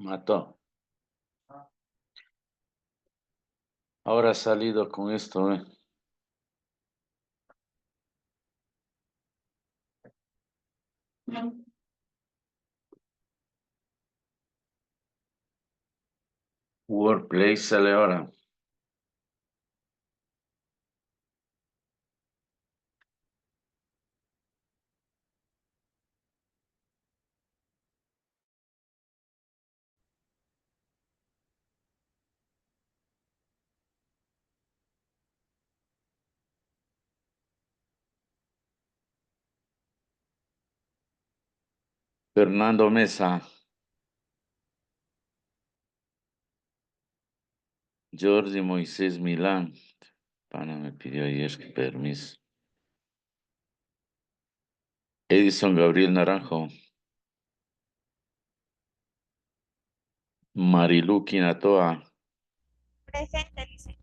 Mató. Ahora ha salido con esto, ¿eh? Wordplay sale ahora. Fernando Mesa. Jordi Moisés Milán. Pana me pidió ayer que permiso. Edison Gabriel Naranjo. Marilu Quinatoa. Presente, dice.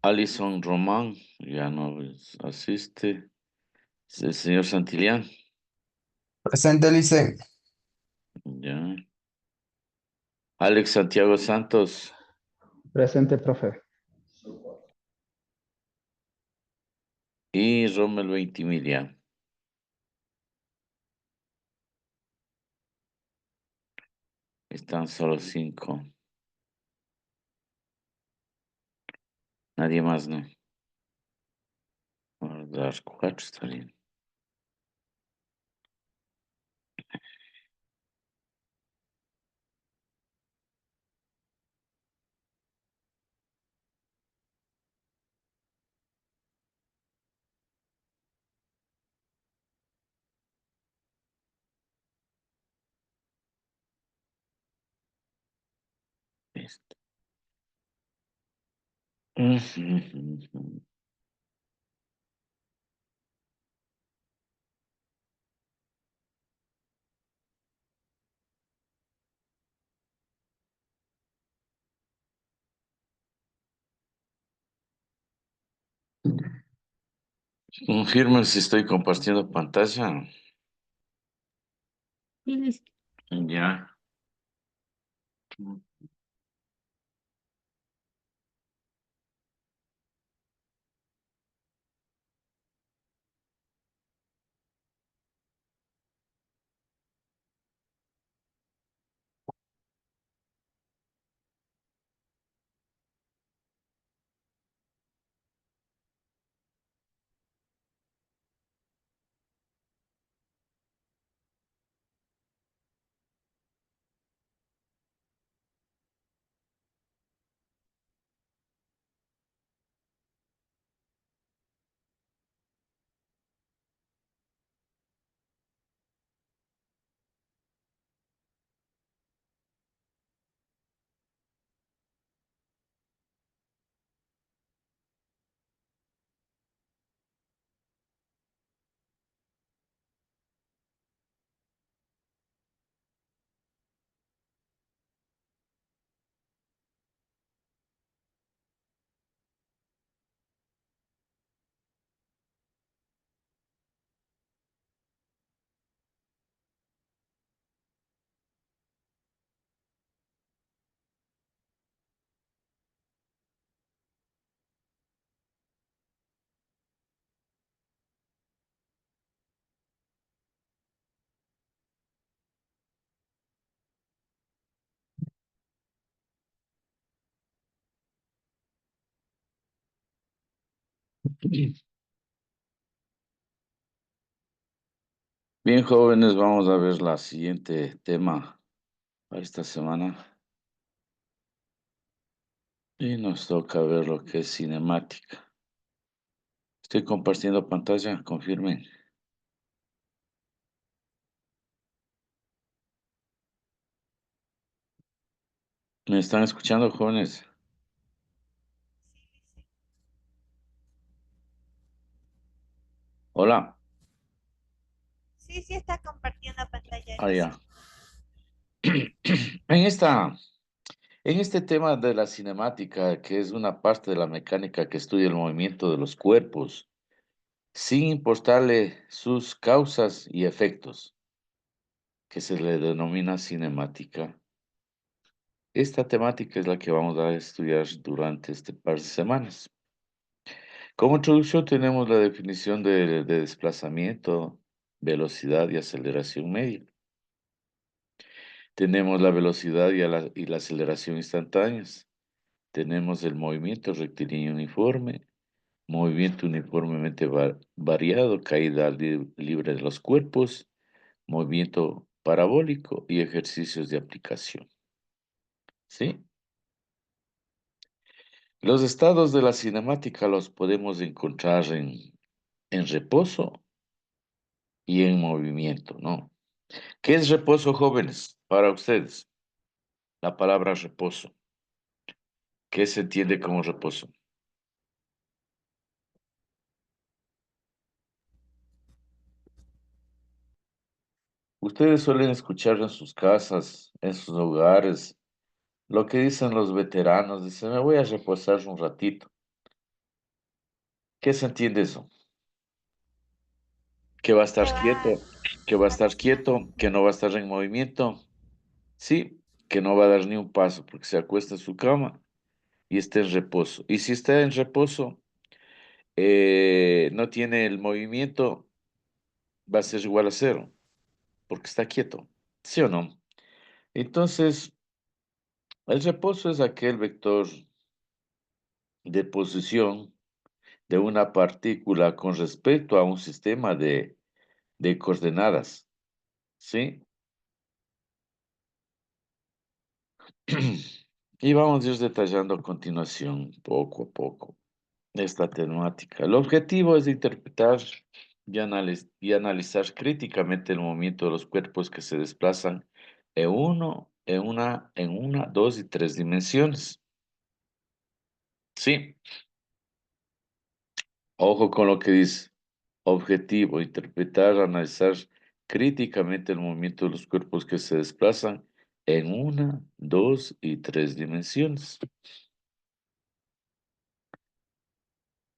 Alison Román. Ya no asiste. El señor Santillán. Presente, Lice. Ya. Alex Santiago Santos. Presente, profe. Y Rommel Ventimiglia. Están solo 5. Nadie más, ¿no? Las 4 está bien. Listo. Confirmen si estoy compartiendo pantalla. Ya. Bien, jóvenes, vamos a ver la siguiente tema para esta semana. Y nos toca ver lo que es cinemática. Estoy compartiendo pantalla, confirmen. ¿Me están escuchando, jóvenes? Hola. Sí, sí está compartiendo pantalla, Ah, dice. ya. En este tema de la cinemática, que es una parte de la mecánica que estudia el movimiento de los cuerpos, sin importarle sus causas y efectos. que se le denomina cinemática. Esta temática es la que vamos a estudiar durante este par de semanas. Como introducción tenemos la definición de desplazamiento, velocidad y aceleración media. Tenemos la velocidad y la aceleración instantáneas. Tenemos el movimiento rectilíneo uniforme, movimiento uniformemente variado, caída libre de los cuerpos, movimiento parabólico y ejercicios de aplicación. ¿Sí? Los estados de la cinemática los podemos encontrar en reposo y en movimiento, ¿no? ¿Qué es reposo, jóvenes? Para ustedes, la palabra reposo. ¿Qué se entiende como reposo? Ustedes suelen escuchar en sus casas, en sus hogares, lo que dicen los veteranos. Dicen, me voy a reposar un ratito. ¿Qué se entiende eso? Que va a estar Que quieto, va que va a a estar quieto, descansar. que no va a estar en movimiento. Sí, que no va a dar ni un paso porque se acuesta en su cama y está en reposo. Y si está en reposo, no tiene el movimiento, va a ser igual a cero porque está quieto. ¿Sí o no? Entonces, el reposo es aquel vector de posición de una partícula con respecto a un sistema de coordenadas, ¿sí? Y vamos a ir detallando a continuación, poco a poco, esta temática. El objetivo es interpretar y analizar críticamente el movimiento de los cuerpos que se desplazan en una, dos y tres dimensiones. Sí, ojo con lo que dice. Objetivo, interpretar, analizar críticamente el movimiento de los cuerpos que se desplazan en una, dos y tres dimensiones.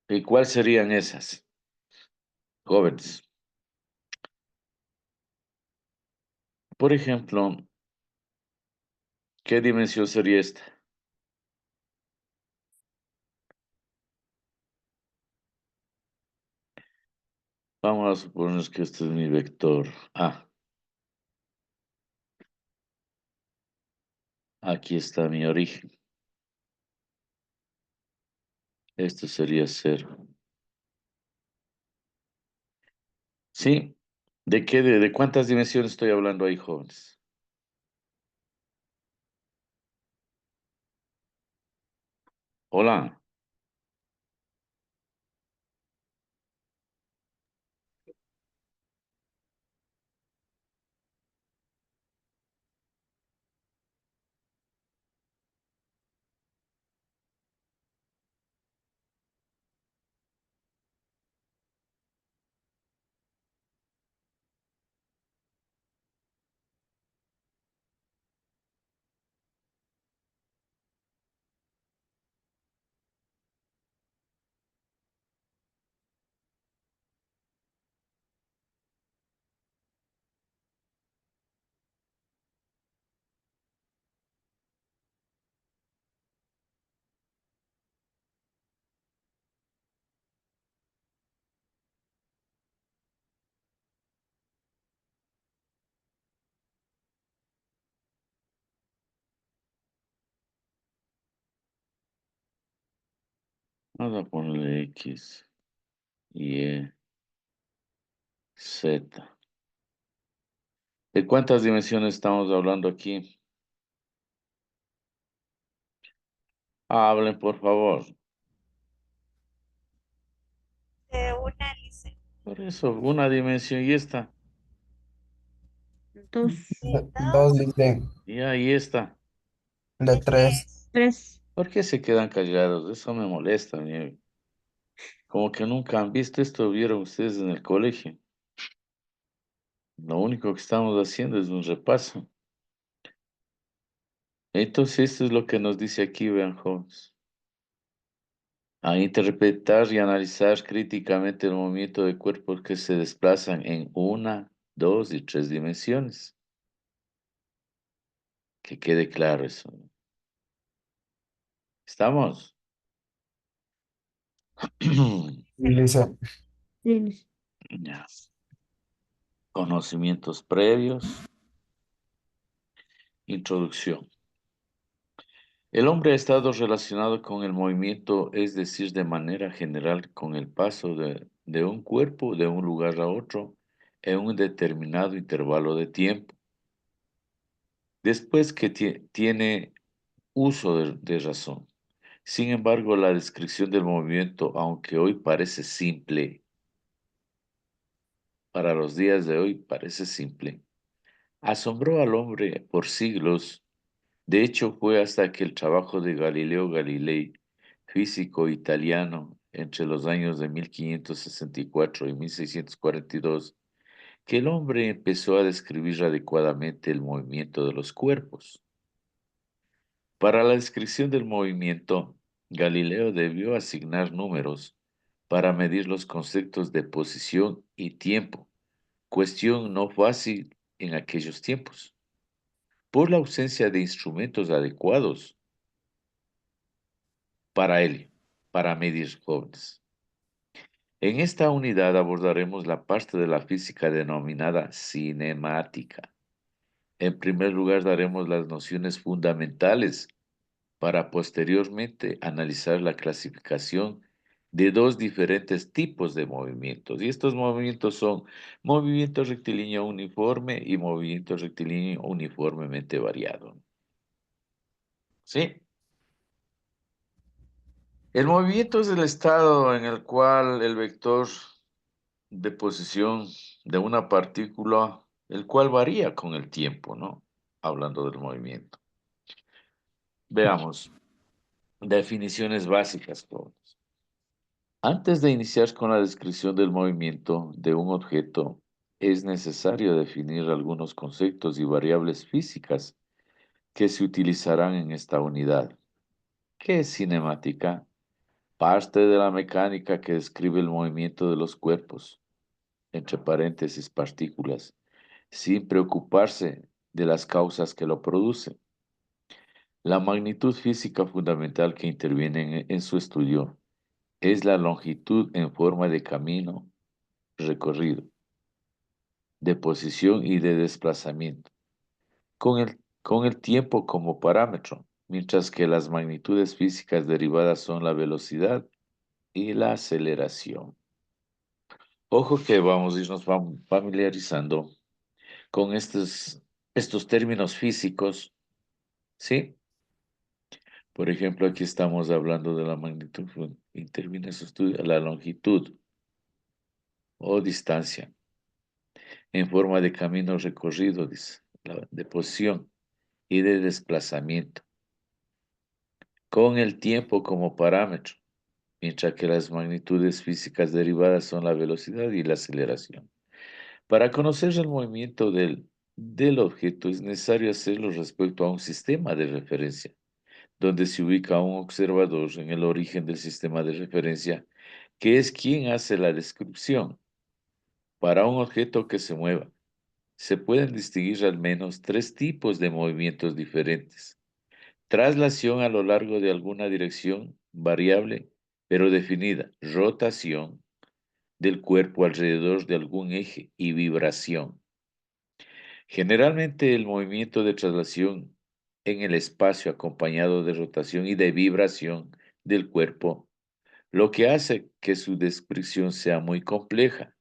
¿Y cuáles serían esas, jóvenes? Por ejemplo, ¿qué dimensión sería esta? Vamos a suponer que este es mi vector A. Aquí está mi origen. Esto sería cero. ¿Sí? ¿De qué? ¿De cuántas dimensiones estoy hablando ahí, jóvenes? Hola. Vamos a ponerle X, Y, Z. ¿De cuántas dimensiones estamos hablando aquí? Hablen, por favor. De una lice. Por eso, una dimensión y esta. Dos, De Dos, dos, dice. Y ahí está. De de tres. tres. tres. ¿Por qué se quedan callados? Eso me molesta, como que nunca han visto esto, vieron ustedes en el colegio. Lo único que estamos haciendo es un repaso. Entonces, esto es lo que nos dice aquí, vean, jóvenes. A interpretar y analizar críticamente el movimiento de cuerpos que se desplazan en una, dos y tres dimensiones. Que quede claro eso. ¿Estamos? Lice. Ya. Conocimientos previos. Introducción. El hombre ha estado relacionado con el movimiento, es decir, de manera general, con el paso de un cuerpo de un lugar a otro en un determinado intervalo de tiempo. Después que tiene uso de razón. Sin embargo, la descripción del movimiento, aunque hoy parece simple, para los días de hoy parece simple, asombró al hombre por siglos. De hecho, fue hasta que el trabajo de Galileo Galilei, físico italiano, entre los años de 1564 y 1642, que el hombre empezó a describir adecuadamente el movimiento de los cuerpos. Para la descripción del movimiento, Galileo debió asignar números para medir los conceptos de posición y tiempo, cuestión no fácil en aquellos tiempos, por la ausencia de instrumentos adecuados para él, para medir jóvenes. En esta unidad abordaremos la parte de la física denominada cinemática. En primer lugar, daremos las nociones fundamentales para posteriormente analizar la clasificación de dos diferentes tipos de movimientos. Y estos movimientos son movimiento rectilíneo uniforme y movimiento rectilíneo uniformemente variado. ¿Sí? El movimiento es el estado en el cual el vector de posición de una partícula, el cual varía con el tiempo, ¿no? Hablando del movimiento. Veamos, definiciones básicas, jóvenes. Antes de iniciar con la descripción del movimiento de un objeto, es necesario definir algunos conceptos y variables físicas que se utilizarán en esta unidad. ¿Qué es cinemática? Parte de la mecánica que describe el movimiento de los cuerpos, entre paréntesis partículas, sin preocuparse de las causas que lo producen. La magnitud física fundamental que interviene en su estudio es la longitud en forma de camino recorrido, de posición y de desplazamiento, con el tiempo como parámetro, mientras que las magnitudes físicas derivadas son la velocidad y la aceleración. Ojo que vamos a irnos familiarizando con estos términos físicos, ¿sí? Por ejemplo, aquí estamos hablando de la magnitud, interviene su estudio, la longitud o distancia en forma de camino recorrido, dice, de posición y de desplazamiento, con el tiempo como parámetro, mientras que las magnitudes físicas derivadas son la velocidad y la aceleración. Para conocer el movimiento del objeto es necesario hacerlo respecto a un sistema de referencia, donde se ubica un observador en el origen del sistema de referencia, que es quien hace la descripción. Para un objeto que se mueva, se pueden distinguir al menos tres tipos de movimientos diferentes. Traslación a lo largo de alguna dirección variable, pero definida. Rotación del cuerpo alrededor de algún eje y vibración. Generalmente el movimiento de traslación en el espacio acompañado de rotación y de vibración del cuerpo, lo que hace que su descripción sea muy compleja.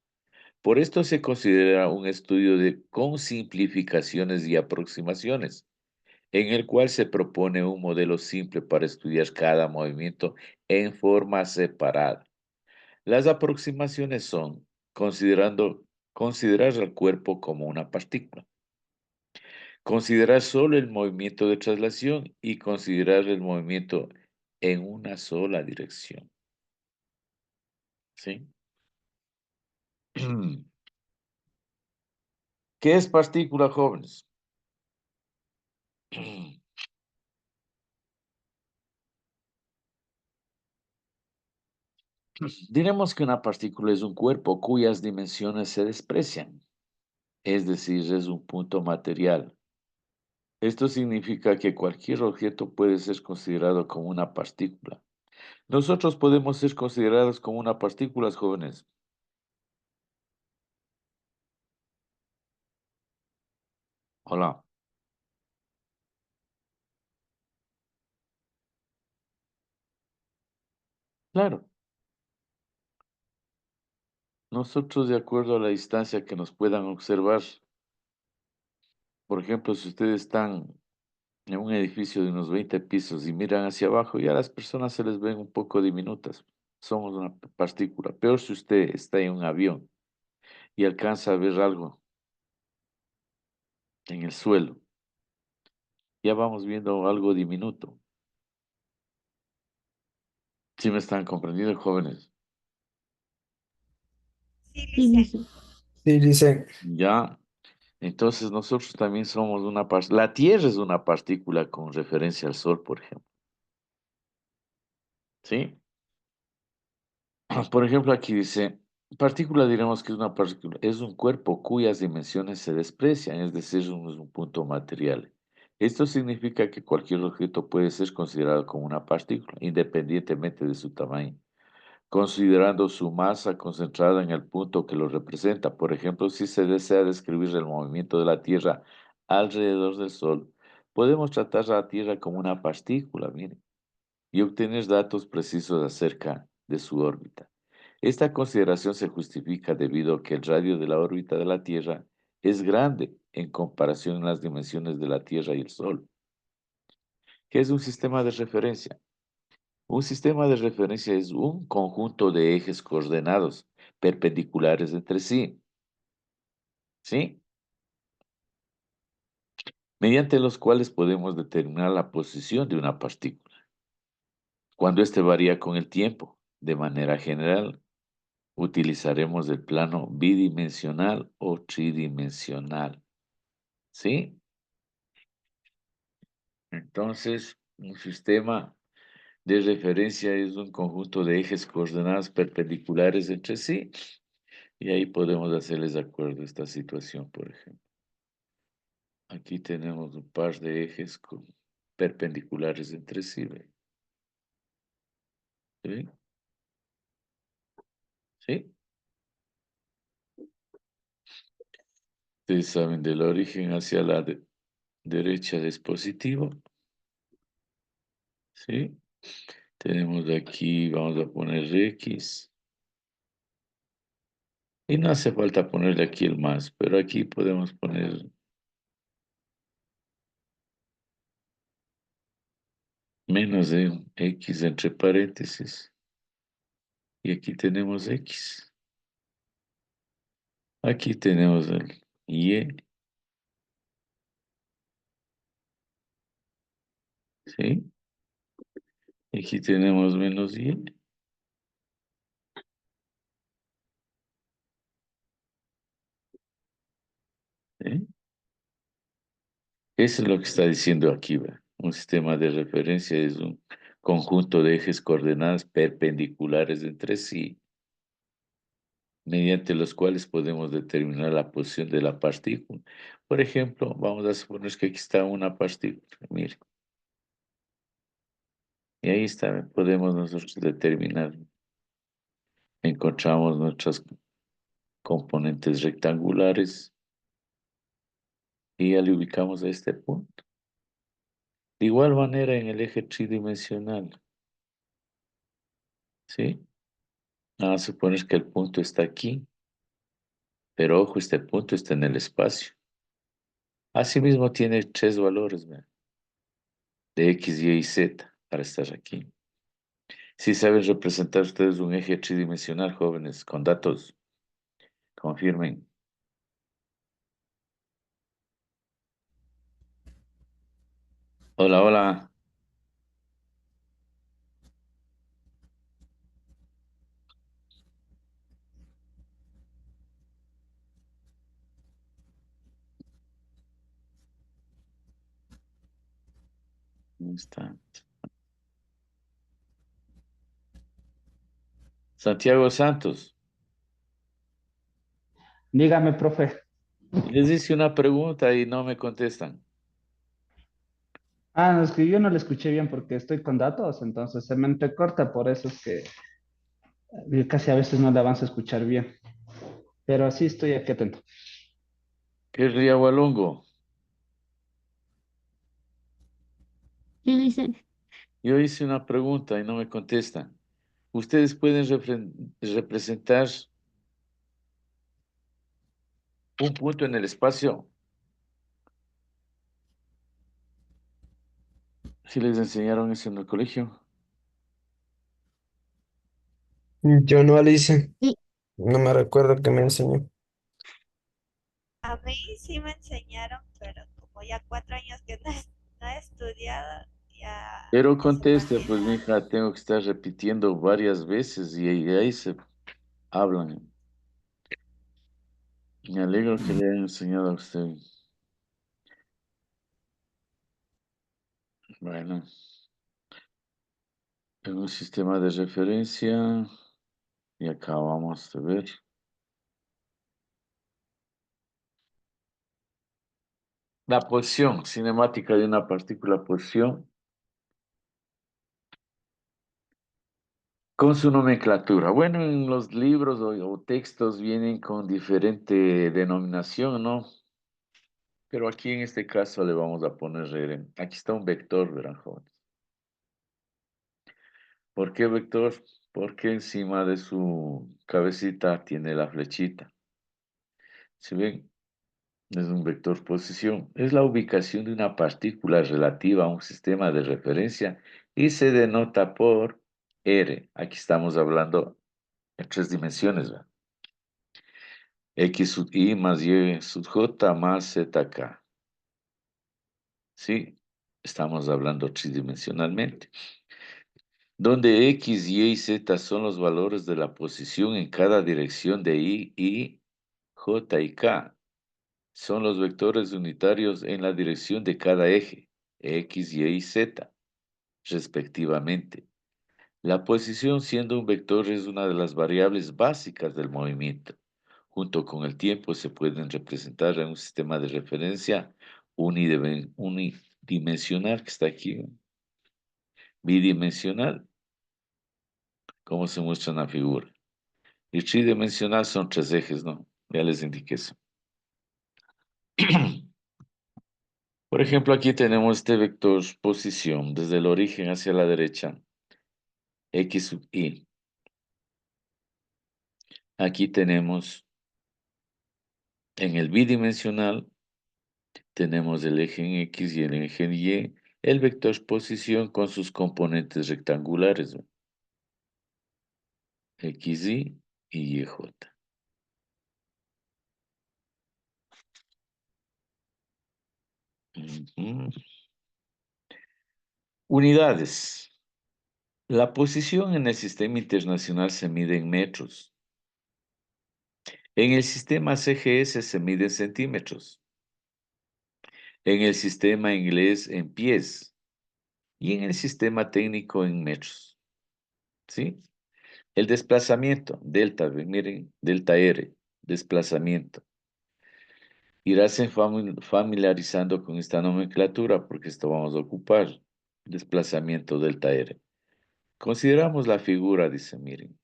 Por esto se considera un estudio con simplificaciones y aproximaciones, en el cual se propone un modelo simple para estudiar cada movimiento en forma separada. Las aproximaciones son considerar al cuerpo como una partícula, considerar solo el movimiento de traslación y considerar el movimiento en una sola dirección. ¿Sí? ¿Qué es partícula, jóvenes? Diremos que una partícula es un cuerpo cuyas dimensiones se desprecian, es decir, es un punto material, Esto significa que cualquier objeto puede ser considerado como una partícula. Nosotros podemos ser considerados como una partícula, jóvenes. Hola. Claro. Nosotros, de acuerdo a la distancia que nos puedan observar, por ejemplo, si ustedes están en un edificio de unos 20 pisos y miran hacia abajo, ya las personas se les ven un poco diminutas. Somos una partícula. Peor si usted está en un avión y alcanza a ver algo en el suelo. Ya vamos viendo algo diminuto. ¿Sí me están comprendiendo, jóvenes? Sí, Sí, Lice. dice. Sí, dice. Ya. Entonces nosotros también somos una partícula. La Tierra es una partícula con referencia al Sol, por ejemplo. ¿Sí? Por ejemplo, aquí dice, partícula diremos que es una partícula, es un cuerpo cuyas dimensiones se desprecian, es decir, es un punto material. Esto significa que cualquier objeto puede ser considerado como una partícula, independientemente de su tamaño, considerando su masa concentrada en el punto que lo representa. Por ejemplo, si se desea describir el movimiento de la Tierra alrededor del Sol, podemos tratar a la Tierra como una partícula, miren, y obtener datos precisos acerca de su órbita. Esta consideración se justifica debido a que el radio de la órbita de la Tierra es grande en comparación a las dimensiones de la Tierra y el Sol. ¿Qué es un sistema de referencia? Un sistema de referencia es un conjunto de ejes coordenados perpendiculares entre sí, ¿sí? Mediante los cuales podemos determinar la posición de una partícula. Cuando éste varía con el tiempo, de manera general, utilizaremos el plano bidimensional o tridimensional, ¿sí? Entonces, un sistema de referencia es un conjunto de ejes coordenadas perpendiculares entre sí, y ahí podemos hacerles de acuerdo a esta situación, por ejemplo. Aquí tenemos un par de ejes perpendiculares entre sí, ¿ve? ¿Sí? ¿Sí? Ustedes saben del origen hacia la derecha es positivo, ¿sí? Tenemos aquí, vamos a poner X. Y no hace falta ponerle aquí el más, pero aquí podemos poner menos de X entre paréntesis. Y aquí tenemos X. Aquí tenemos el Y, ¿sí? Y aquí tenemos menos Y, ¿sí? Eso es lo que está diciendo aquí, ¿va? Un sistema de referencia es un conjunto de ejes coordenadas perpendiculares entre sí, mediante los cuales podemos determinar la posición de la partícula. Por ejemplo, vamos a suponer que aquí está una partícula, mire, y ahí está, podemos nosotros determinar, encontramos nuestras componentes rectangulares y ya le ubicamos a este punto. De igual manera en el eje tridimensional, ¿sí? Vamos a suponer que el punto está aquí, pero ojo, este punto está en el espacio. Asimismo tiene tres valores, ¿ve? De X, Y y Z para estar aquí. Si saben representar ustedes un eje tridimensional, jóvenes, con datos, confirmen. Hola, hola. ¿Dónde está? Santiago Santos. Dígame, profe. Les hice una pregunta y no me contestan. Ah, no, es que yo no le escuché bien porque estoy con datos, entonces se me entrecorta, por eso es que casi a veces no le avanzo a escuchar bien. Pero sí estoy aquí atento. ¿Qué ría Walongo? ¿Qué dice? Yo hice una pregunta y no me contestan. Ustedes pueden representar un punto en el espacio. Si les enseñaron eso en el colegio. Yo no, Alice. Sí, No me recuerdo que me enseñó. A mí sí me enseñaron, pero como ya 4 años que no he estudiado, Pero ya se me ha conteste, pues, olvidado. mija, tengo que estar repitiendo varias veces y ahí se hablan. Me alegro que le hayan enseñado a usted. Bueno, en un sistema de referencia, y acá vamos a ver. La posición cinemática de una partícula posición con su nomenclatura. Bueno, en los libros o textos vienen con diferente denominación, ¿no? Pero aquí en este caso le vamos a poner, aquí está un vector, verán, jóvenes. ¿Por qué vector? Porque encima de su cabecita tiene la flechita. ¿Se ven? Es un vector posición. Es la ubicación de una partícula relativa a un sistema de referencia y se denota por R. Aquí estamos hablando en 3 dimensiones, ¿verdad? X sub I más Y sub J más ZK. ¿Sí? Estamos hablando tridimensionalmente. Donde X, Y y Z son los valores de la posición en cada dirección de I, J y K. Son los vectores unitarios en la dirección de cada eje, X, Y y Z, respectivamente. La posición siendo un vector es una de las variables básicas del movimiento. Junto con el tiempo se pueden representar en un sistema de referencia unidimensional que está aquí, ¿no? Bidimensional, como se muestra en la figura. Y tridimensional son 3 ejes, ¿no? Ya les indiqué eso. Por ejemplo, aquí tenemos este vector posición desde el origen hacia la derecha, X sub I. Aquí tenemos en el bidimensional, tenemos el eje en X y el eje en Y, el vector posición con sus componentes rectangulares, ¿no? XY y YJ. Ujú. Unidades. La posición en el sistema internacional se mide en metros. En el sistema CGS se mide en centímetros. En el sistema inglés en pies. Y en el sistema técnico en metros. ¿Sí? El desplazamiento, delta, miren, delta R, desplazamiento. Irás familiarizando con esta nomenclatura porque esto vamos a ocupar. Desplazamiento delta R. Consideramos la figura, dice, miren,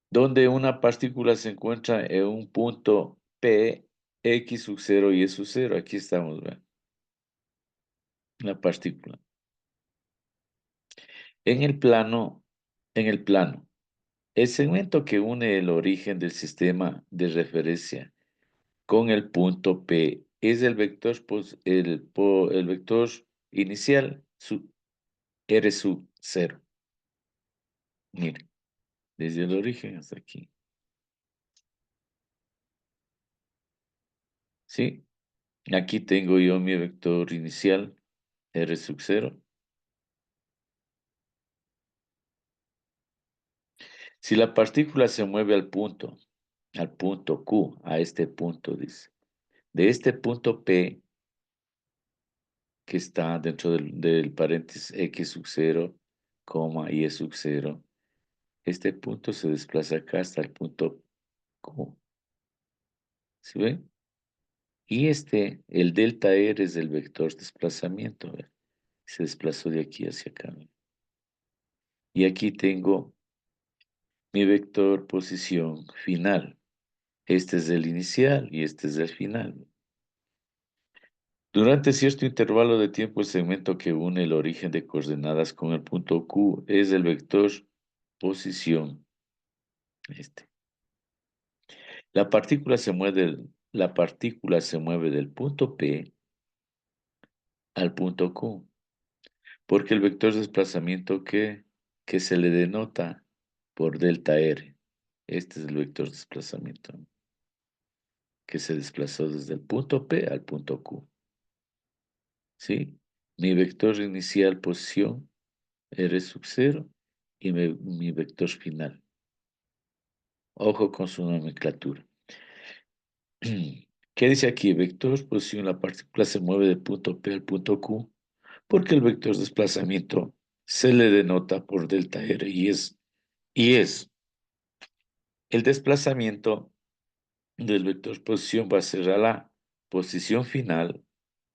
donde una partícula se encuentra en un punto P, X sub 0 y E sub 0. Aquí estamos, ¿verdad? La partícula. En el plano, el segmento que une el origen del sistema de referencia con el punto P es el vector, el vector inicial, R sub 0. Miren, desde el origen hasta aquí. ¿Sí? Aquí tengo yo mi vector inicial, R sub 0. Si la partícula se mueve al punto Q, a este punto, dice, de este punto P, que está dentro del paréntesis X sub 0, coma, Y sub 0, este punto se desplaza acá hasta el punto Q. ¿Sí ven? Y el delta R es el vector desplazamiento. ¿Ve? Se desplazó de aquí hacia acá. ¿Ve? Y aquí tengo mi vector posición final. Este es el inicial y este es el final. Durante cierto intervalo de tiempo, el segmento que une el origen de coordenadas con el punto Q es el vector posición. La partícula se mueve del punto P al punto Q, porque el vector de desplazamiento que se le denota por delta R. Este es el vector de desplazamiento que se desplazó desde el punto P al punto Q. ¿Sí? Mi vector inicial posición R sub 0 y mi vector final. Ojo con su nomenclatura. ¿Qué dice aquí? Vector posición, la partícula se mueve del punto P al punto Q porque el vector de desplazamiento se le denota por delta R y es el desplazamiento del vector posición va a ser a la posición final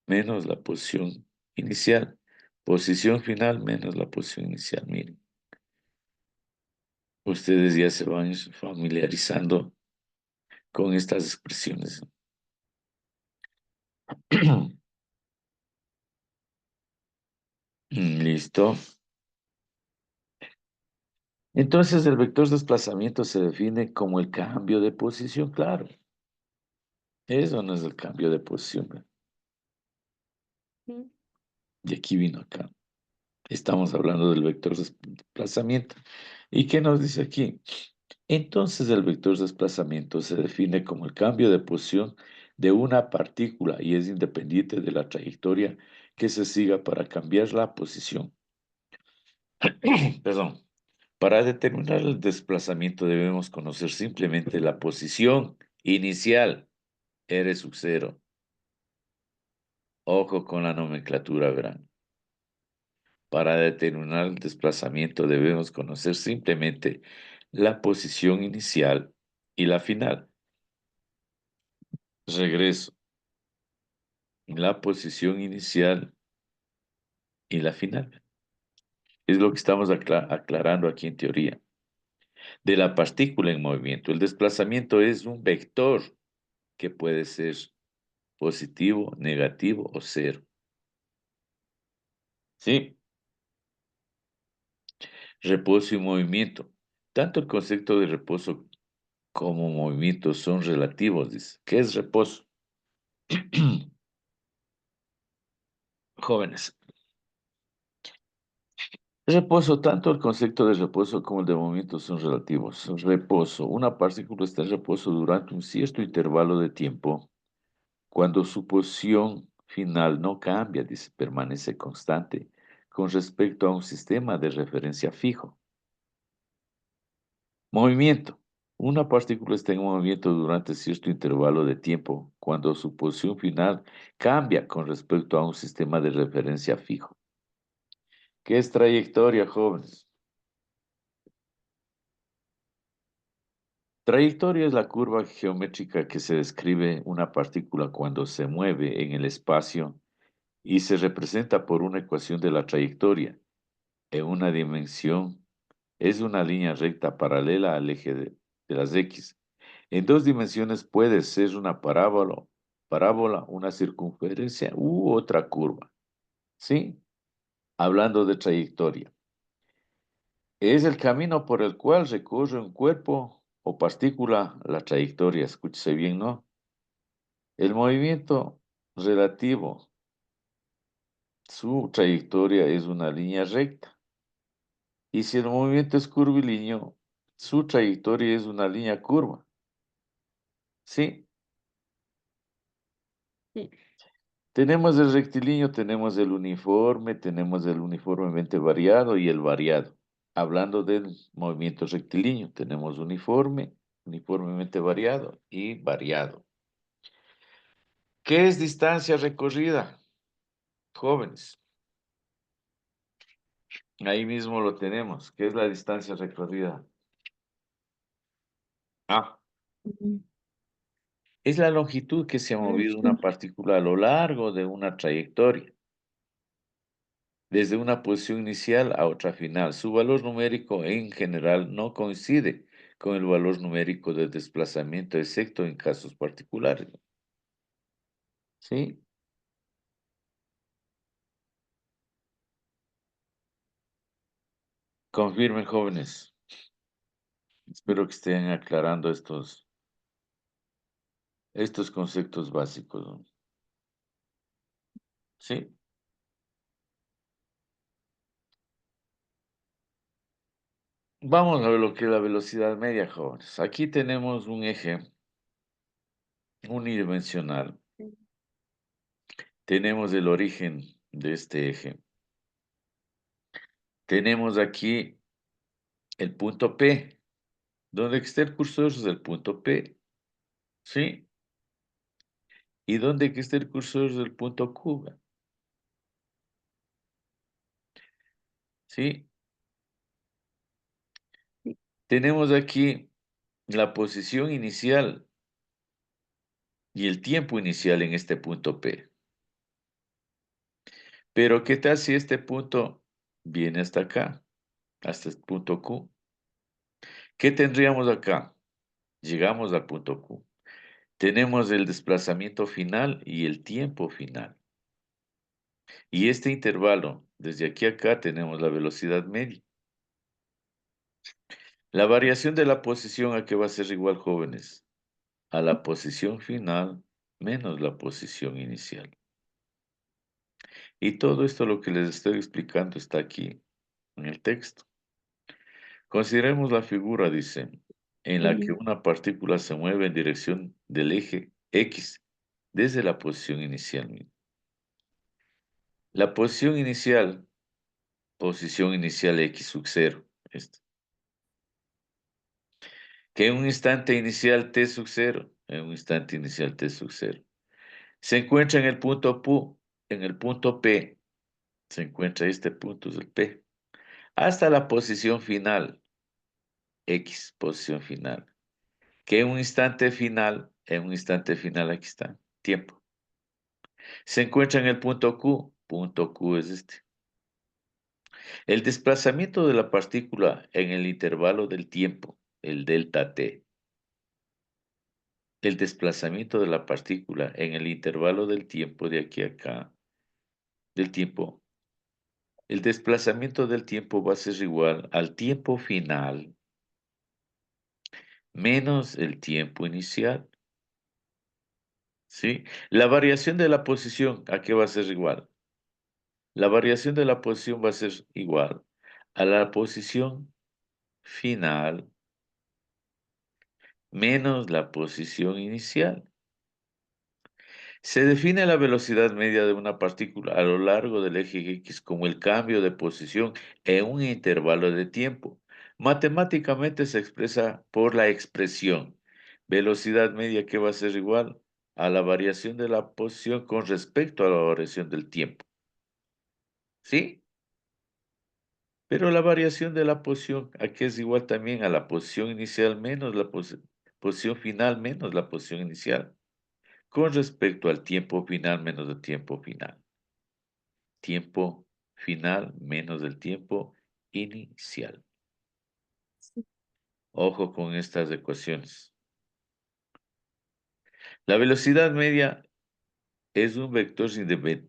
menos la posición inicial. Posición final menos la posición inicial. Miren, ustedes ya se van familiarizando con estas expresiones. Listo. Entonces el vector de desplazamiento se define como el cambio de posición, claro. Eso no es el cambio de posición. ¿Ve? Sí. Y aquí vino acá. Estamos hablando del vector de desplazamiento. ¿Y qué nos dice aquí? Entonces el vector de desplazamiento se define como el cambio de posición de una partícula y es independiente de la trayectoria que se siga para cambiar la posición. Perdón. Para determinar el desplazamiento debemos conocer simplemente la posición inicial, R sub 0. Ojo con la nomenclatura, verán. Para determinar el desplazamiento debemos conocer simplemente la posición inicial y la final. Regreso. La posición inicial y la final. Es lo que estamos aclarando aquí en teoría. De la partícula en movimiento. El desplazamiento es un vector que puede ser positivo, negativo o cero. ¿Sí? Reposo y movimiento. Tanto el concepto de reposo como movimiento son relativos, dice. ¿Qué es reposo? Jóvenes. Reposo, tanto el concepto de reposo como el de movimiento son relativos. Reposo. Una partícula está en reposo durante un cierto intervalo de tiempo cuando su posición final no cambia, dice, permanece constante con respecto a un sistema de referencia fijo. Movimiento. Una partícula está en movimiento durante cierto intervalo de tiempo cuando su posición final cambia con respecto a un sistema de referencia fijo. ¿Qué es trayectoria, jóvenes? Trayectoria es la curva geométrica que se describe una partícula cuando se mueve en el espacio y se representa por una ecuación de la trayectoria. En una dimensión es una línea recta paralela al eje de las X. En dos dimensiones puede ser una parábola, una circunferencia u otra curva. ¿Sí? Hablando de trayectoria. Es el camino por el cual recorre un cuerpo o partícula la trayectoria. Escúchese bien, ¿no? El movimiento relativo, su trayectoria es una línea recta. Y si el movimiento es curvilíneo, su trayectoria es una línea curva. ¿Sí? Sí. Tenemos el rectilíneo, tenemos el uniformemente variado y el variado. Hablando del movimiento rectilíneo, tenemos uniformemente variado y variado. ¿Qué es distancia recorrida? Jóvenes, ahí mismo lo tenemos. ¿Qué es la distancia recorrida? Ah, Mm, Es la longitud que se ha movido una partícula a lo largo de una trayectoria, desde una posición inicial a otra final. Su valor numérico en general no coincide con el valor numérico de desplazamiento, excepto en casos particulares. ¿Sí? Confirmen, jóvenes. Espero que estén aclarando estos conceptos básicos, ¿no? Sí. Vamos a ver lo que es la velocidad media, jóvenes. Aquí tenemos un eje unidimensional. Tenemos el origen de este eje. Tenemos aquí el punto P. Donde está el cursor es el punto P. ¿Sí? ¿Y dónde está el cursor es el punto Q? ¿Sí? Tenemos aquí la posición inicial y el tiempo inicial en este punto P. Pero ¿qué tal si este punto viene hasta acá, hasta el punto Q? ¿Qué tendríamos acá? Llegamos al punto Q. Tenemos el desplazamiento final y el tiempo final. Y este intervalo, desde aquí a acá, tenemos la velocidad media. La variación de la posición a qué va a ser igual, jóvenes, a la posición final menos la posición inicial. Y todo esto lo que les estoy explicando está aquí en el texto. Consideremos la figura, dice, en la que una partícula se mueve en dirección del eje X desde la posición inicial. La posición inicial X sub 0, esto. Que en un instante inicial t sub 0, se encuentra en el punto P, se encuentra este punto, es el P, hasta la posición final, X, posición final, que en un instante final, aquí está, tiempo, se encuentra en el punto Q es este. El desplazamiento de la partícula en el intervalo del tiempo, el delta t, el desplazamiento de la partícula en el intervalo del tiempo de aquí a acá, del tiempo, el desplazamiento del tiempo va a ser igual al tiempo final menos el tiempo inicial. ¿Sí? La variación de la posición, ¿a qué va a ser igual? La variación de la posición va a ser igual a la posición final menos la posición inicial. Se define la velocidad media de una partícula a lo largo del eje X como el cambio de posición en un intervalo de tiempo. Matemáticamente se expresa por la expresión velocidad media que va a ser igual a la variación de la posición con respecto a la variación del tiempo. ¿Sí? Pero la variación de la posición aquí es igual también a la posición inicial menos la posición final menos la posición inicial con respecto al tiempo final menos el tiempo final. Tiempo final menos el tiempo inicial. Ojo con estas ecuaciones. La velocidad media es un vector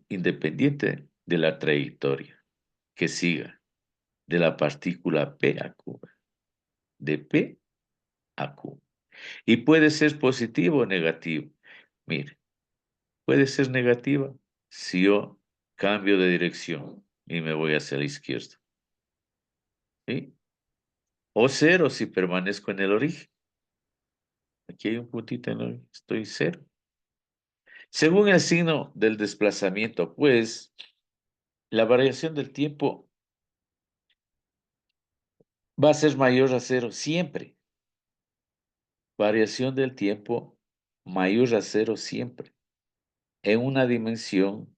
independiente de la trayectoria que siga de la partícula P a Q, de P a Q. Y puede ser positivo o negativo. Mire, puede ser negativa si yo cambio de dirección y me voy hacia la izquierda. ¿Sí? O cero si permanezco en el origen. Aquí hay un puntito en el origen, estoy cero. Según el signo del desplazamiento, pues, la variación del tiempo va a ser mayor a cero siempre. Variación del tiempo mayor a cero siempre. En una dimensión,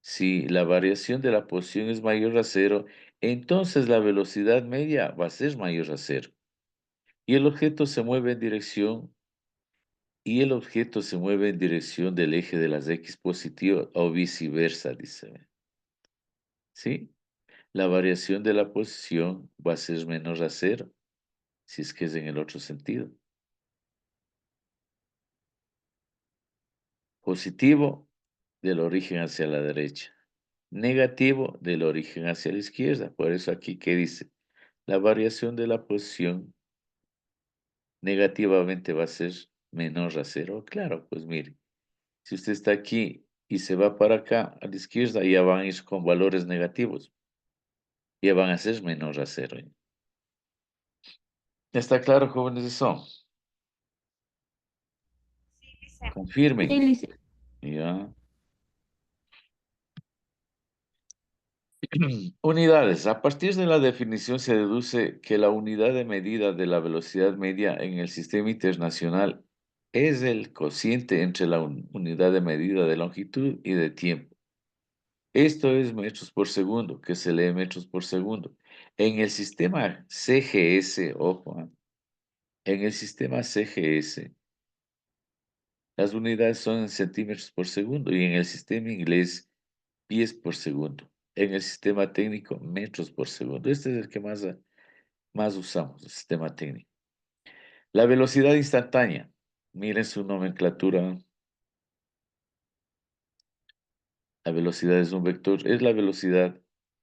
si la variación de la posición es mayor a cero, entonces la velocidad media va a ser mayor a cero. Y el objeto se mueve en dirección y el objeto se mueve en dirección del eje de las X positivas o viceversa, dice. ¿Sí? La variación de la posición va a ser menor a cero, si es que es en el otro sentido. Positivo del origen hacia la derecha. Negativo del origen hacia la izquierda. Por eso aquí, ¿qué dice? La variación de la posición negativamente va a ser menor a cero. Claro, pues mire, si usted está aquí y se va para acá, a la izquierda, ya van a ir con valores negativos. Ya van a ser menor a cero. ¿Está claro, jóvenes? Eso. Sí, dice. Sí, Confirmen. listo. Ya. Unidades. A partir de la definición se deduce que la unidad de medida de la velocidad media en el sistema internacional es el cociente entre la unidad de medida de longitud y de tiempo. Esto es metros por segundo, que se lee metros por segundo. En el sistema CGS, ojo, en el sistema CGS, las unidades son en centímetros por segundo y en el sistema inglés, pies por segundo. En el sistema técnico, metros por segundo. Este es el que más usamos, el sistema técnico. La velocidad instantánea. Miren su nomenclatura. La velocidad es un vector, es la velocidad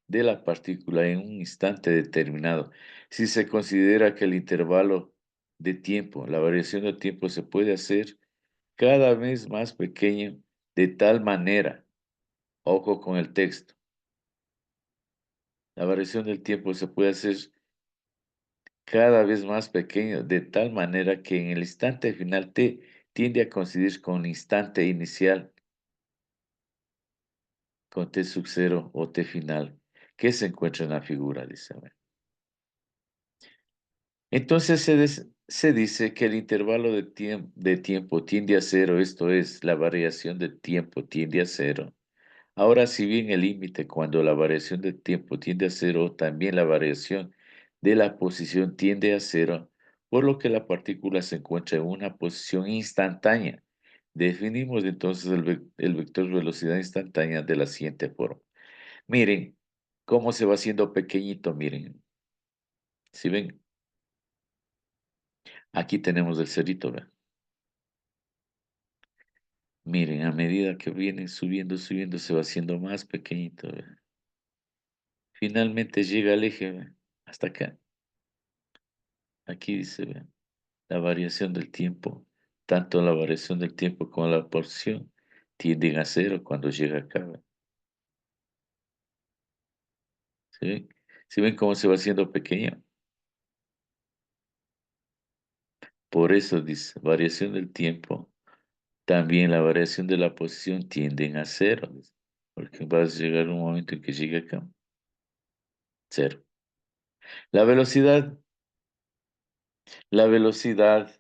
de la partícula en un instante determinado. Si se considera que el intervalo de tiempo, la variación de tiempo se puede hacer cada vez más pequeño de tal manera, ojo con el texto, la variación del tiempo se puede hacer cada vez más pequeño de tal manera que en el instante final t tiende a coincidir con el instante inicial, con t sub 0 o t final, que se encuentra en la figura, dice. Entonces se dice que el intervalo de tiempo tiende a cero, esto es, la variación de tiempo tiende a cero. Ahora, si bien el límite cuando la variación de tiempo tiende a cero, también la variación de la posición tiende a cero, por lo que la partícula se encuentra en una posición instantánea. Definimos entonces el vector velocidad instantánea de la siguiente forma. Miren cómo se va haciendo pequeñito, miren. Si ven, aquí tenemos el cerito, ¿ven? Miren, a medida que viene subiendo, subiendo, se va haciendo más pequeñito, ¿ven? Finalmente llega al eje, ¿ven? Hasta acá. Aquí dice, ¿ven? La variación del tiempo. Tanto la variación del tiempo como la porción tienden a cero cuando llega acá, ¿ven? ¿Sí ven? ¿Sí ven cómo se va haciendo pequeño? Por eso dice, variación del tiempo. También la variación de la posición tienden a cero, dice, porque va a llegar un momento en que llegue acá. Cero. La velocidad, la velocidad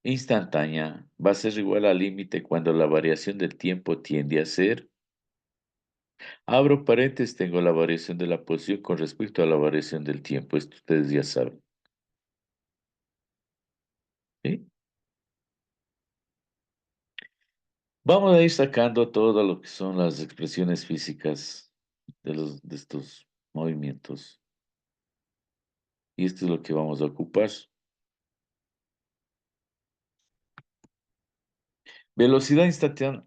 instantánea va a ser igual al límite cuando la variación del tiempo tiende a ser. Abro paréntesis, tengo la variación de la posición con respecto a la variación del tiempo. Esto ustedes ya saben. ¿Sí? Vamos a ir sacando todo lo que son las expresiones físicas de estos movimientos. Y esto es lo que vamos a ocupar. Velocidad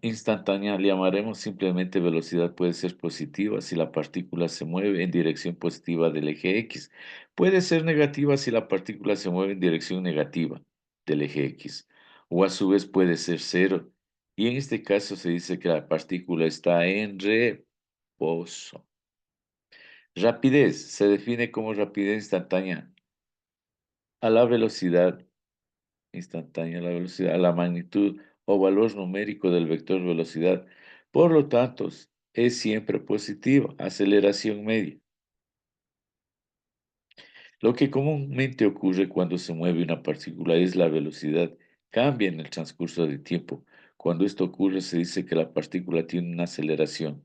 instantánea le llamaremos simplemente velocidad, puede ser positiva si la partícula se mueve en dirección positiva del eje X. Puede ser negativa si la partícula se mueve en dirección negativa del eje X. O a su vez puede ser cero. Y en este caso se dice que la partícula está en reposo. Rapidez se define como rapidez instantánea a la velocidad instantánea, la velocidad, a la magnitud o valor numérico del vector velocidad. Por lo tanto, es siempre positiva, aceleración media. Lo que comúnmente ocurre cuando se mueve una partícula es la velocidad cambia en el transcurso del tiempo. Cuando esto ocurre, se dice que la partícula tiene una aceleración.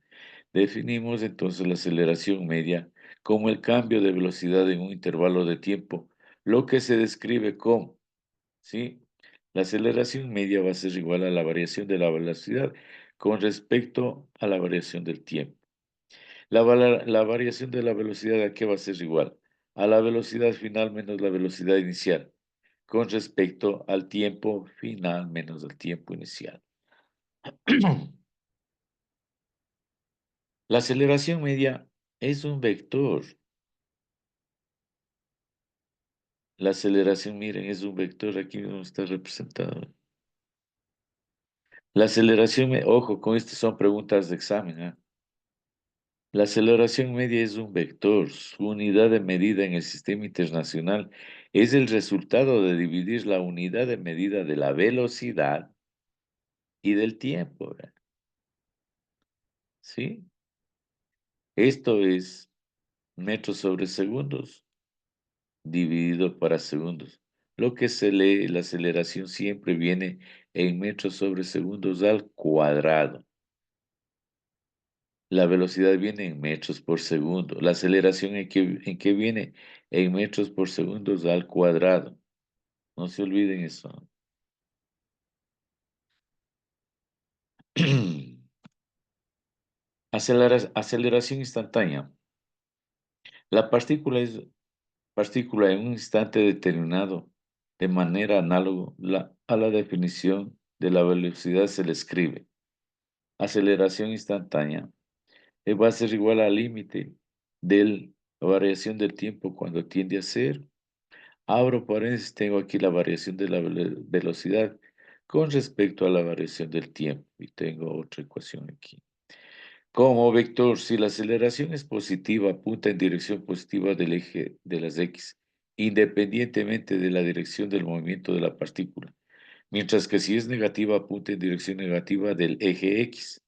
Definimos entonces la aceleración media como el cambio de velocidad en un intervalo de tiempo, lo que se describe como, ¿sí? La aceleración media va a ser igual a la variación de la velocidad con respecto a la variación del tiempo. La variación de la velocidad, ¿a qué va a ser igual? A la velocidad final menos la velocidad inicial, con respecto al tiempo final menos el tiempo inicial. La aceleración media es un vector. La aceleración, miren, es un vector, aquí no está representado. La aceleración, ojo, con estas son preguntas de examen, ¿ah? La aceleración media es un vector. Su unidad de medida en el sistema internacional es el resultado de dividir la unidad de medida de la velocidad y del tiempo, ¿verdad? ¿Sí? Esto es metros sobre segundos dividido para segundos. Lo que se lee, la aceleración siempre viene en metros sobre segundos al cuadrado. La velocidad viene en metros por segundo. La aceleración en qué viene en metros por segundos al cuadrado. No se olviden eso. Aceleración instantánea. La partícula en un instante determinado, de manera análoga a la definición de la velocidad se le escribe. Aceleración instantánea va a ser igual al límite de la variación del tiempo cuando tiende a cero. Abro paréntesis, tengo aquí la variación de la velocidad con respecto a la variación del tiempo. Y tengo otra ecuación aquí. Como vector, si la aceleración es positiva, apunta en dirección positiva del eje de las X, independientemente de la dirección del movimiento de la partícula. Mientras que si es negativa, apunta en dirección negativa del eje X.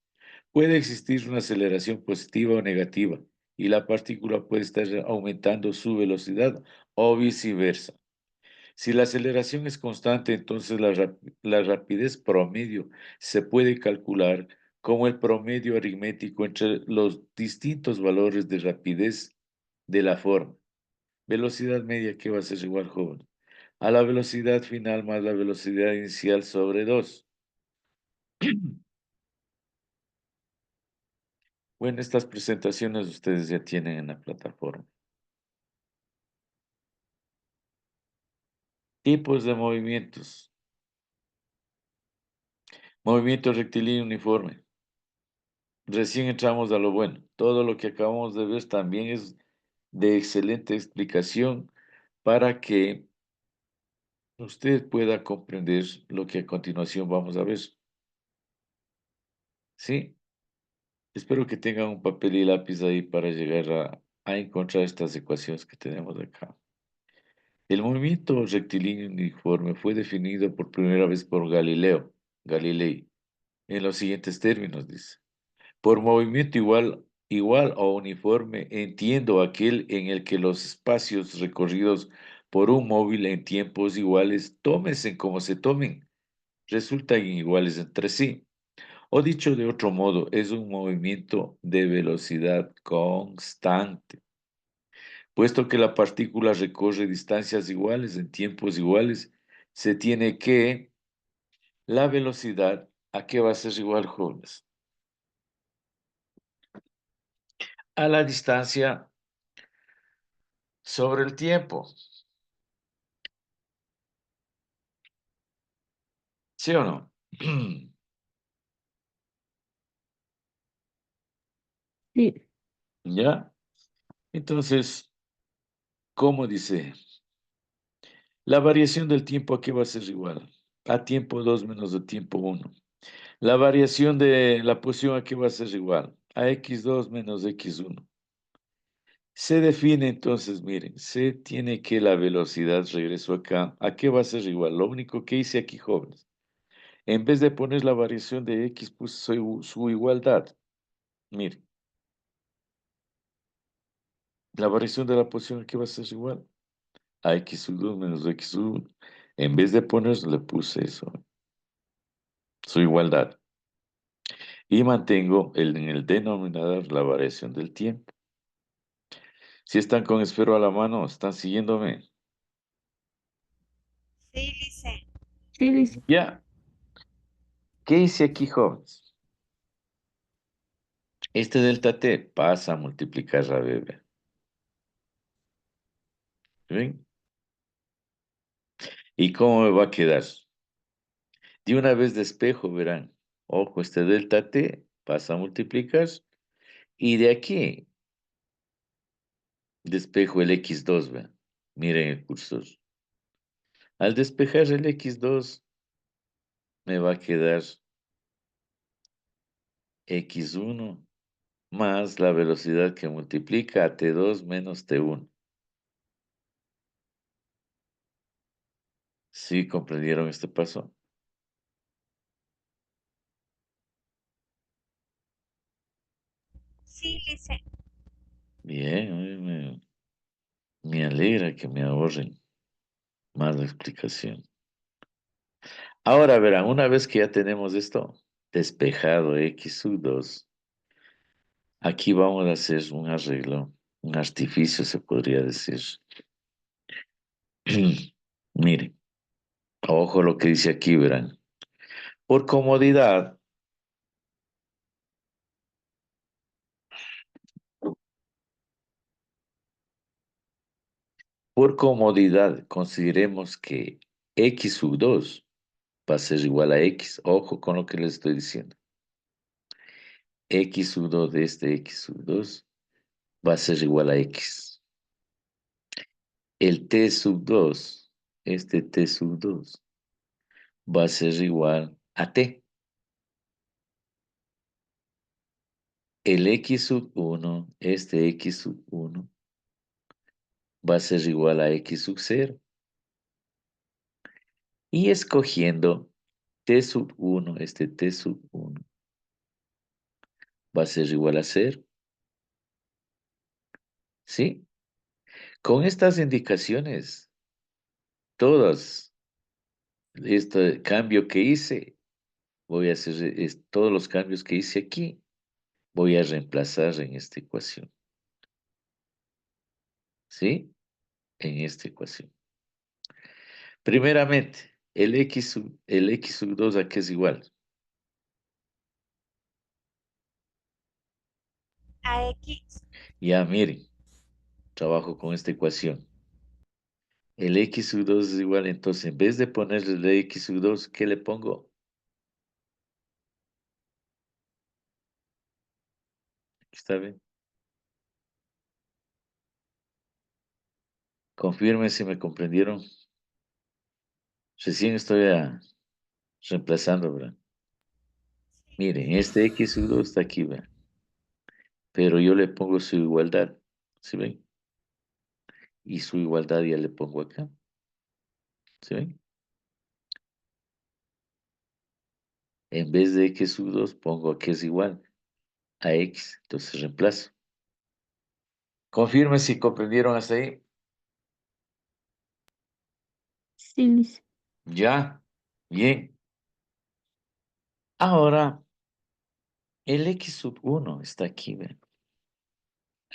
Puede existir una aceleración positiva o negativa, y la partícula puede estar aumentando su velocidad o viceversa. Si la aceleración es constante, entonces la rapidez promedio se puede calcular como el promedio aritmético entre los distintos valores de rapidez de la forma. Velocidad media que va a ser igual, joven, a la velocidad final más la velocidad inicial sobre 2. Bueno, estas presentaciones ustedes ya tienen en la plataforma. Tipos de movimientos. Movimiento rectilíneo uniforme. Recién entramos a lo bueno. Todo lo que acabamos de ver también es de excelente explicación para que usted pueda comprender lo que a continuación vamos a ver. ¿Sí? Espero que tengan un papel y lápiz ahí para llegar a encontrar estas ecuaciones que tenemos acá. El movimiento rectilíneo uniforme fue definido por primera vez por Galilei, en los siguientes términos, dice. Por movimiento igual o uniforme, entiendo aquel en el que los espacios recorridos por un móvil en tiempos iguales, tómense como se tomen, resultan iguales entre sí. O dicho de otro modo, es un movimiento de velocidad constante. Puesto que la partícula recorre distancias iguales en tiempos iguales, se tiene que la velocidad, ¿a qué va a ser igual, jóvenes? A la distancia sobre el tiempo. ¿Sí o no? Sí. ¿Ya? Entonces, ¿cómo dice? La variación del tiempo aquí va a ser igual. A tiempo 2 menos a tiempo 1. La variación de la posición aquí va a ser igual. A x2 menos x1. Se define entonces, miren, se tiene que la velocidad, regreso acá, ¿a qué va a ser igual? Lo único que hice aquí, jóvenes, en vez de poner la variación de x, puse su igualdad. Miren, la variación de la posición aquí va a ser igual a x2 menos x1. En vez de poner, le puse eso, su igualdad. Y mantengo en el denominador la variación del tiempo. Si están con esfero a la mano, están siguiéndome. Sí, Lice. Sí, lice. Ya. ¿Qué hice aquí, jóvenes? Este delta t pasa a multiplicar a b. ¿Ven? ¿Y cómo me va a quedar? De una vez despejo, verán. Ojo, este delta t pasa a multiplicar. Y de aquí despejo el x2, vean. Miren el cursor. Al despejar el x2, me va a quedar x1 más la velocidad que multiplica a t2 menos t1. ¿Sí comprendieron este paso? Sí, lice. Bien, oye, me alegra que me ahorren más la explicación. Ahora verán, una vez que ya tenemos esto despejado x sub 2, aquí vamos a hacer un arreglo, un artificio se podría decir. Miren, ojo lo que dice aquí, verán. Por comodidad, consideremos que x sub 2 va a ser igual a x. Ojo con lo que les estoy diciendo. X sub 2 de este x sub 2 va a ser igual a x. El t sub 2, este t sub 2, va a ser igual a t. El x sub 1, este x sub 1, va a ser igual a x sub 0. Y escogiendo t sub 1, este t sub 1, va a ser igual a 0. ¿Sí? Con estas indicaciones, todos, este cambio que hice, voy a hacer todos los cambios que hice aquí, voy a reemplazar en esta ecuación. ¿Sí? En esta ecuación. Primeramente, el x sub 2 ¿a qué es igual? A X. Ya miren, trabajo con esta ecuación. El x sub 2 es igual, entonces en vez de ponerle el x sub 2, ¿qué le pongo? ¿Está bien? Confirmen si me comprendieron. Recién estoy reemplazando, ¿verdad? Miren, este x sub 2 está aquí, ¿verdad? Pero yo le pongo su igualdad, ¿sí ven? Y su igualdad ya le pongo acá, ¿sí ven? En vez de x sub 2 pongo que es igual a x, entonces reemplazo. Confirme si comprendieron hasta ahí. Sí, lice. Ya, bien. Ahora, el x sub 1 está aquí, ¿ven?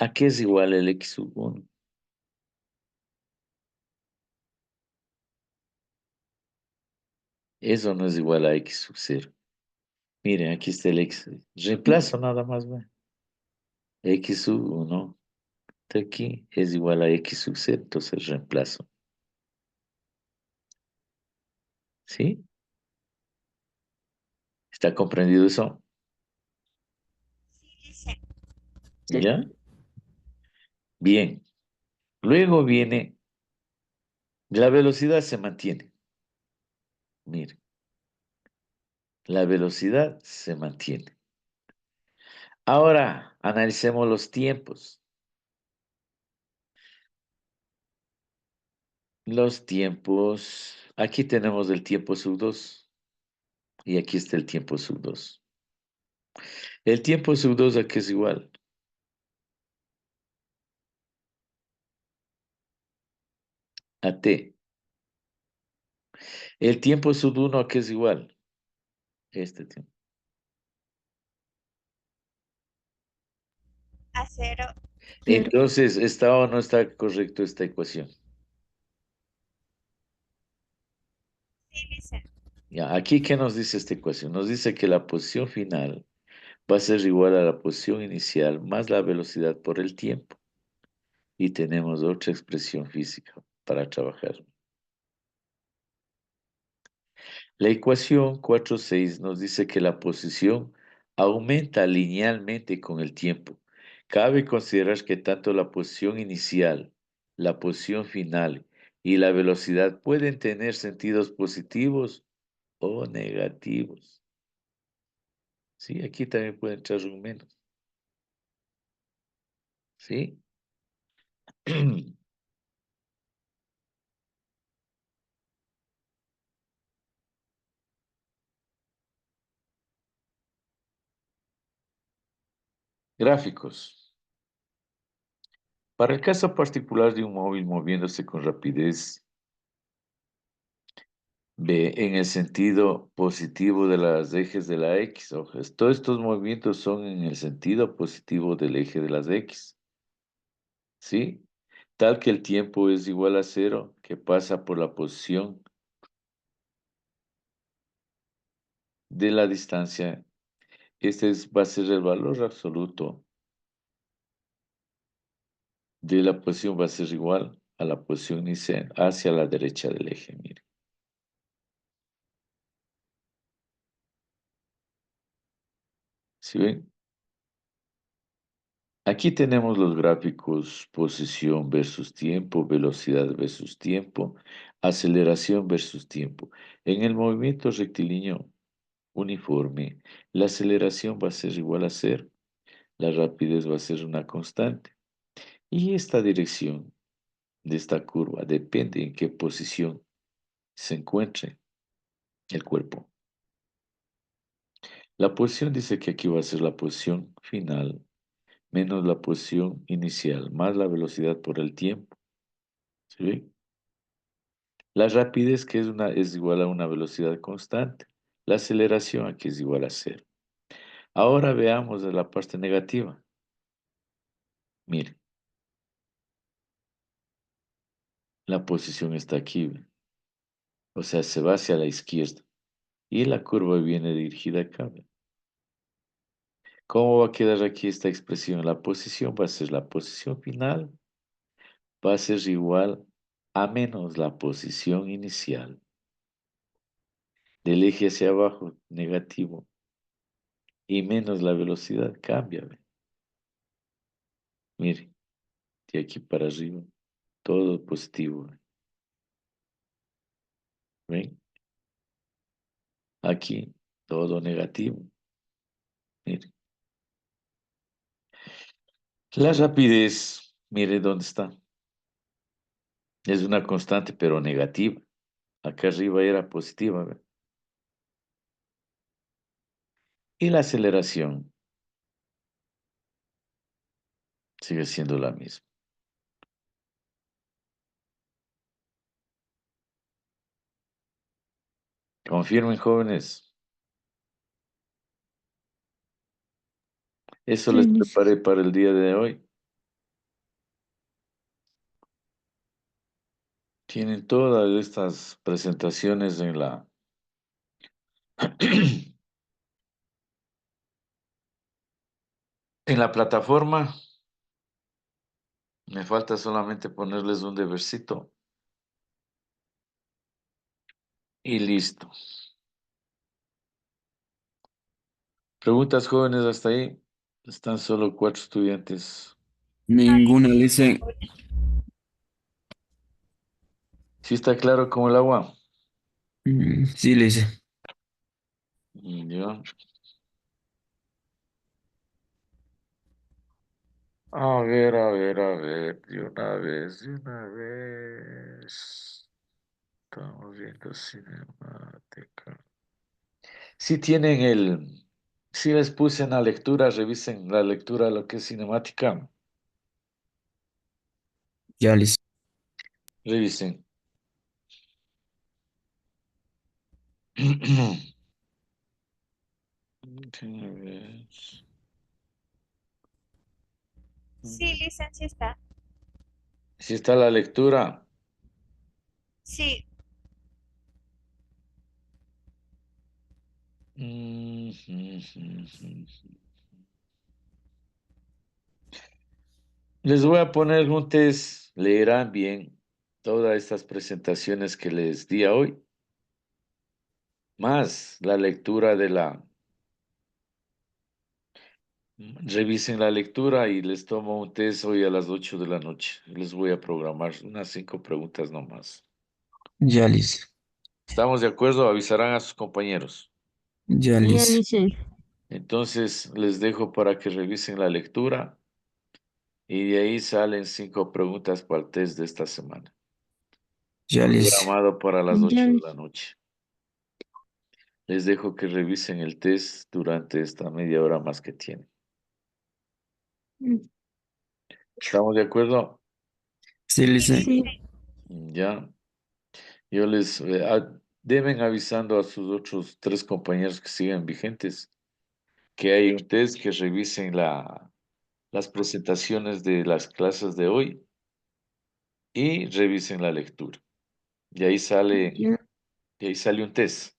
¿A qué es igual el x sub 1? Eso no es igual a x sub 0. Miren, aquí está el x. Reemplazo nada más, ¿ven? X sub 1 está aquí, es igual a x sub 0, entonces reemplazo. ¿Sí? ¿Está comprendido eso? Sí, lice. Sí. ¿Ya? Bien. Luego viene, la velocidad se mantiene. Miren, la velocidad se mantiene. Ahora, analicemos los tiempos. Los tiempos, aquí tenemos el tiempo sub 2 y aquí está el tiempo sub 2. El tiempo sub 2 aquí es igual a t. El tiempo sub 1 aquí es igual este tiempo. A cero. Cero. Entonces, ¿está o no está correcto esta ecuación? Sí, lice. Ya, aquí, ¿qué nos dice esta ecuación? Nos dice que la posición final va a ser igual a la posición inicial más la velocidad por el tiempo. Y tenemos otra expresión física para trabajar. La ecuación 4.6 nos dice que la posición aumenta linealmente con el tiempo. Cabe considerar que tanto la posición inicial, la posición final y la velocidad pueden tener sentidos positivos o negativos. Sí, aquí también puede entrar un menos. ¿Sí? Gráficos. Para el caso particular de un móvil moviéndose con rapidez B en el sentido positivo de las ejes de la X. Ojo, todos estos movimientos son en el sentido positivo del eje de las X. ¿Sí? Tal que el tiempo es igual a cero, que pasa por la posición de la distancia. Va a ser el valor absoluto de la posición, va a ser igual a la posición inicial hacia la derecha del eje. Mire. ¿Sí ven? Aquí tenemos los gráficos posición versus tiempo, velocidad versus tiempo, aceleración versus tiempo. En el movimiento rectilíneo uniforme, la aceleración va a ser igual a cero, la rapidez va a ser una constante. Y esta dirección de esta curva depende en qué posición se encuentre el cuerpo. La posición dice que aquí va a ser la posición final menos la posición inicial más la velocidad por el tiempo. ¿Sí ven? La rapidez que es igual a una velocidad constante. La aceleración aquí es igual a cero. Ahora veamos de la parte negativa. Mire, la posición está aquí, ¿ve? O sea, se va hacia la izquierda. Y la curva viene dirigida acá, ¿ve? ¿Cómo va a quedar aquí esta expresión? La posición va a ser la posición final, va a ser igual a menos la posición inicial. Del eje hacia abajo, negativo, y menos la velocidad, cambia, ¿ve? Mire, de aquí para arriba, todo positivo, ¿ven? Aquí, todo negativo. Mire. La rapidez, mire dónde está. Es una constante, pero negativa. Acá arriba era positiva, ¿ve? Y la aceleración sigue siendo la misma. Confirmen, jóvenes. Eso Sí, les lice. preparé para el día de hoy. Tienen todas estas presentaciones en la en la plataforma. Me falta solamente ponerles un debercito y listo. Preguntas, jóvenes, hasta ahí. Están solo 4 estudiantes. Ninguna, dice. ¿Sí está claro como el agua? Sí, le dice. Ya. A ver, de una vez. Estamos viendo cinemática. Si tienen si les puse en la lectura, revisen la lectura, lo que es cinemática. Ya, lice. Revisen. Sí, licencia está. Si está la lectura, Sí, Mm, mm, mm, mm. Les voy a poner un test, leerán bien todas estas presentaciones que les di a hoy, más la lectura de la. Revisen la lectura y les tomo un test hoy a las 8 de la noche. Les voy a programar unas 5 preguntas nomás. Ya le hice. ¿Estamos de acuerdo? Avisarán a sus compañeros. Ya le Ya hice. dice. Entonces les dejo para que revisen la lectura y de ahí salen 5 preguntas para el test de esta semana. Ya le hice. Programado para las Ya 8 de la dice. noche. Les dejo que revisen el test durante esta media hora más que tienen. Mm, ¿Estamos de acuerdo? Sí, le hice. Sí. Ya. Yo les deben avisando a sus otros 3 compañeros que siguen vigentes que hay un test que revisen las presentaciones de las clases de hoy y revisen la lectura. Y ahí sale, Ya. y ahí sale un test.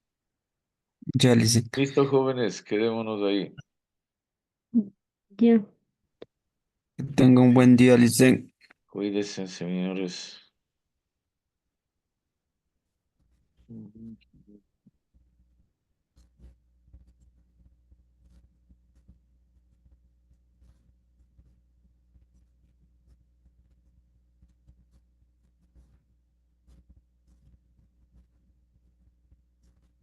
Ya le hice. Listo, jóvenes, quedémonos ahí. Ya. Que tenga un buen día, Licen. Cuídense, señores.